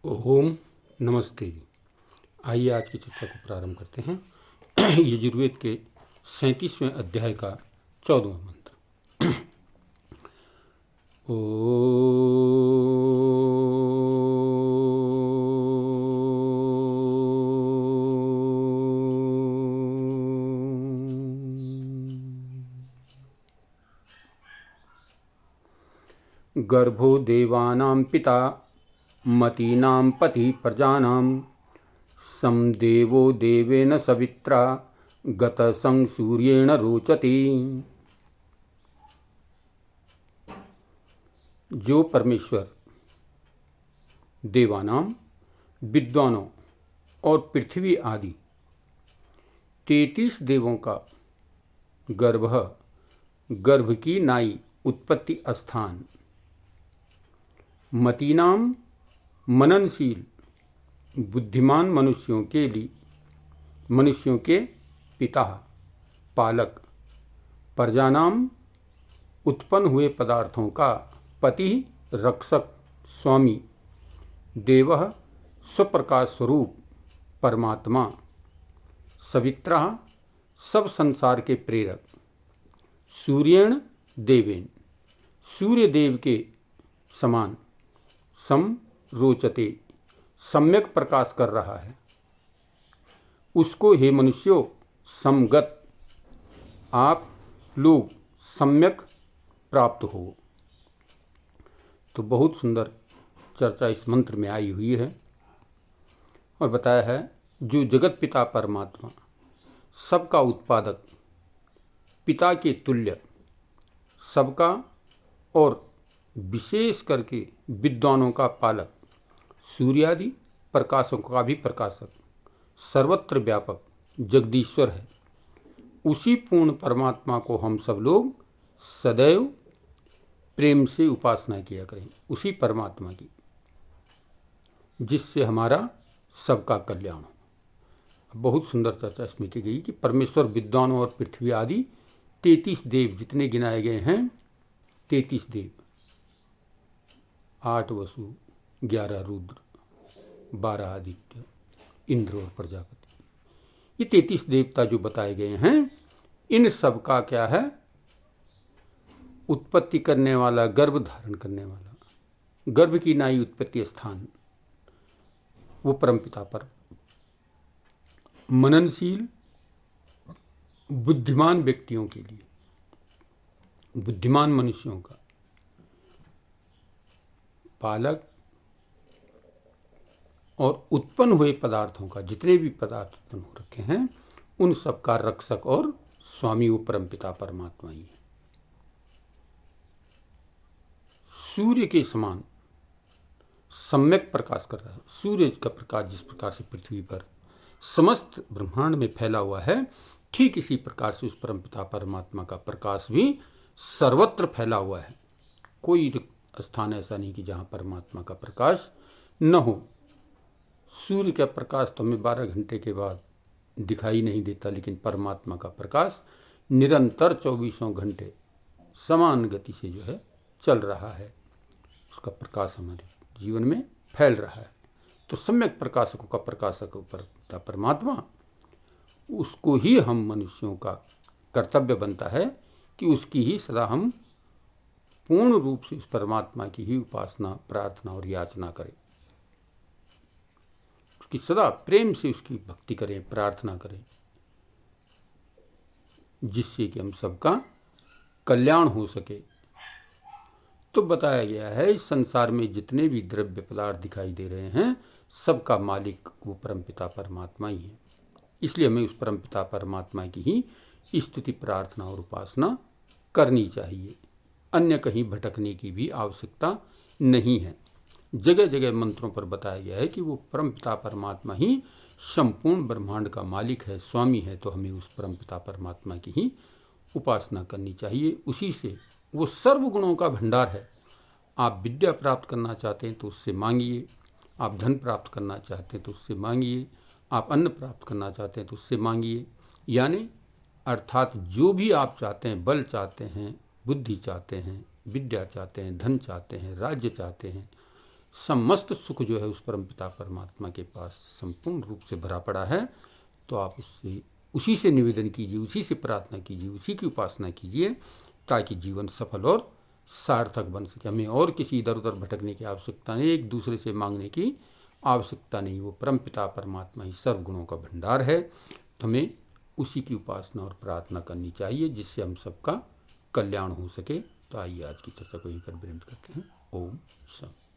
ओम नमस्ते जी। आइए आज की चर्चा को प्रारंभ करते हैं। यजुर्वेद के 37वें अध्याय का 14वां मंत्र। गर्भो देवानां पिता मतीनां पति प्रजानां समदेवो देवेन सवित्रा गतसं सूर्येण रोचति। जो परमेश्वर देवानां, विद्वानों और पृथ्वी आदि 33 देवों का गर्भ की नाई उत्पत्ति स्थान, मतीनाम मननशील बुद्धिमान मनुष्यों के पिता पालक, प्रजानाम उत्पन्न हुए पदार्थों का पति रक्षक स्वामी, देवः स्वप्रकाश स्वरूप परमात्मा, सवित्रा सब संसार के प्रेरक, सूर्येण देवेन सूर्य देव के समान, सम रोचते सम्यक प्रकाश कर रहा है, उसको हे मनुष्यों समगत आप लोग सम्यक प्राप्त हो। तो बहुत सुंदर चर्चा इस मंत्र में आई हुई है और बताया है जो जगत पिता परमात्मा, सबका उत्पादक, पिता के तुल्य, सबका और विशेष करके विद्वानों का पालक, सूर्यादि प्रकाशों का भी प्रकाशक, सर्वत्र व्यापक जगदीश्वर है। उसी पूर्ण परमात्मा को हम सब लोग सदैव प्रेम से उपासना किया करें, उसी परमात्मा की, जिससे हमारा सबका कल्याण हो। बहुत सुंदर चर्चा इसमें की गई कि परमेश्वर विद्वानों और पृथ्वी आदि 33 देव जितने गिनाए गए हैं, 33 देव, 8 वसु, 11 रुद्र, 12 आदित्य, इंद्र और प्रजापति, ये 33 देवता जो बताए गए हैं, इन सब का क्या है, उत्पत्ति करने वाला, गर्भ धारण करने वाला, गर्भ की नाई उत्पत्ति स्थान, वो परमपिता पर मननशील बुद्धिमान व्यक्तियों के लिए, बुद्धिमान मनुष्यों का पालक और उत्पन्न हुए पदार्थों का, जितने भी पदार्थ उत्पन्न हो रखे हैं, उन सब का रक्षक और स्वामी वो परमपिता परमात्मा ही है। सूर्य के समान सम्यक प्रकाश कर रहा है। सूर्य का प्रकाश जिस प्रकार से पृथ्वी पर समस्त ब्रह्मांड में फैला हुआ है, ठीक इसी प्रकार से उस परमपिता परमात्मा का प्रकाश भी सर्वत्र फैला हुआ है। कोई स्थान ऐसा नहीं कि जहाँ परमात्मा का प्रकाश न हो। सूर्य का प्रकाश तो हमें 12 घंटे के बाद दिखाई नहीं देता, लेकिन परमात्मा का प्रकाश निरंतर 24 घंटे समान गति से जो है चल रहा है, उसका प्रकाश हमारे जीवन में फैल रहा है। तो सम्यक प्रकाशकों का प्रकाशक परमात्मा, उसको ही हम मनुष्यों का कर्तव्य बनता है कि उसकी ही सदा हम पूर्ण रूप से उस परमात्मा की ही उपासना, प्रार्थना और याचना करें, उसकी सदा प्रेम से उसकी भक्ति करें, प्रार्थना करें, जिससे कि हम सबका कल्याण हो सके। तो बताया गया है इस संसार में जितने भी द्रव्य पदार्थ दिखाई दे रहे हैं, सबका मालिक वो परमपिता परमात्मा ही है। इसलिए हमें उस परमपिता परमात्मा की ही स्तुति, प्रार्थना और उपासना करनी चाहिए। अन्य कहीं भटकने की भी आवश्यकता नहीं है। जगह जगह मंत्रों पर बताया गया है कि वो परमपिता परमात्मा ही संपूर्ण ब्रह्मांड का मालिक है, स्वामी है। तो हमें उस परमपिता परमात्मा की ही उपासना करनी चाहिए। उसी से, वो सर्वगुणों का भंडार है। आप विद्या प्राप्त करना चाहते हैं तो उससे मांगिए, आप धन प्राप्त करना चाहते हैं तो उससे मांगिए, आप अन्न प्राप्त करना चाहते हैं तो उससे मांगिए। यानी अर्थात जो भी आप चाहते हैं, बल चाहते हैं, बुद्धि चाहते हैं, विद्या चाहते हैं, धन चाहते हैं, राज्य चाहते हैं, समस्त सुख जो है उस परमपिता परमात्मा के पास संपूर्ण रूप से भरा पड़ा है। तो आप उसी से निवेदन कीजिए, उसी से प्रार्थना कीजिए, उसी की उपासना कीजिए, ताकि जीवन सफल और सार्थक बन सके। हमें और किसी इधर उधर भटकने की आवश्यकता नहीं, एक दूसरे से मांगने की आवश्यकता नहीं। वो परमपिता परमात्मा ही सर्व गुणों का भंडार है। हमें उसी की उपासना और प्रार्थना करनी चाहिए, जिससे हम सबका कल्याण हो सके। तो आइए आज की चर्चा को यहीं पर विराम करते हैं। ओम शांति।